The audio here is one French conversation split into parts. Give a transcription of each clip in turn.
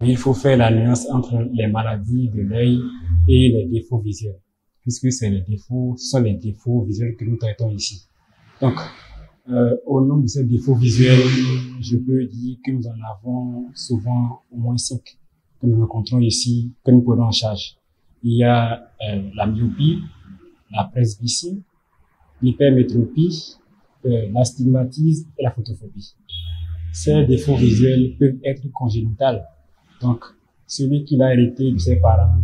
Il faut faire la nuance entre les maladies de l'œil et les défauts visuels, puisque ce sont les défauts visuels que nous traitons ici. Donc, au nom de ces défauts visuels, je peux dire que nous en avons souvent au moins 5 que nous rencontrons ici, que nous prenons en charge. Il y a la myopie, la presbytie, l'hypermétropie, l'astigmatisme et la photophobie. Ces défauts visuels peuvent être congénitaux. Donc, celui qui l'a hérité de ses parents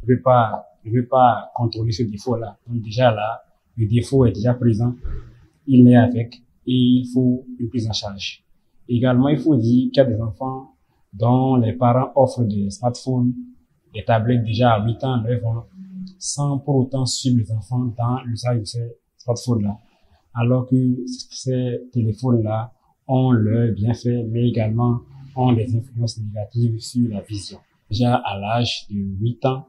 ne veut pas contrôler ce défaut-là. Donc déjà là, le défaut est déjà présent, il naît avec et il faut une prise en charge. Également, il faut dire qu'il y a des enfants dont les parents offrent des smartphones, des tablettes déjà à 8 ans, 9 ans, sans pour autant suivre les enfants dans l'usage de ces smartphones-là. Alors que ces téléphones-là ont leurs bienfaits, mais également ont des influences négatives sur la vision. Déjà à l'âge de 8 ans,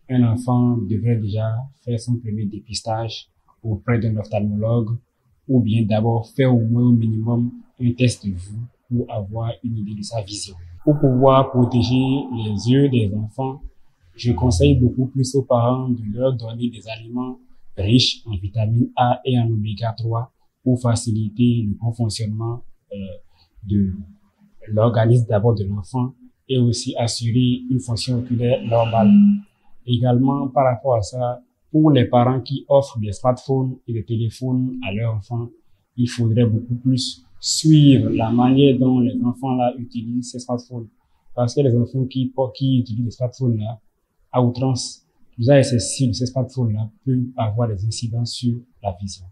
un enfant devrait déjà faire son premier dépistage auprès d'un ophtalmologue ou bien d'abord faire au moins au minimum un test de vue pour avoir une idée de sa vision. Pour pouvoir protéger les yeux des enfants, je conseille beaucoup plus aux parents de leur donner des aliments riches en vitamine A et en oméga 3 pour faciliter le bon fonctionnement de l'organisme d'abord de l'enfant et aussi assurer une fonction oculaire normale. Également, par rapport à ça, pour les parents qui offrent des smartphones et des téléphones à leurs enfants, il faudrait beaucoup plus suivre la manière dont les enfants là utilisent ces smartphones. Parce que les enfants qui utilisent les smartphones là à outrance, l'usage excessif de ces smartphones là peut avoir des incidences sur la vision.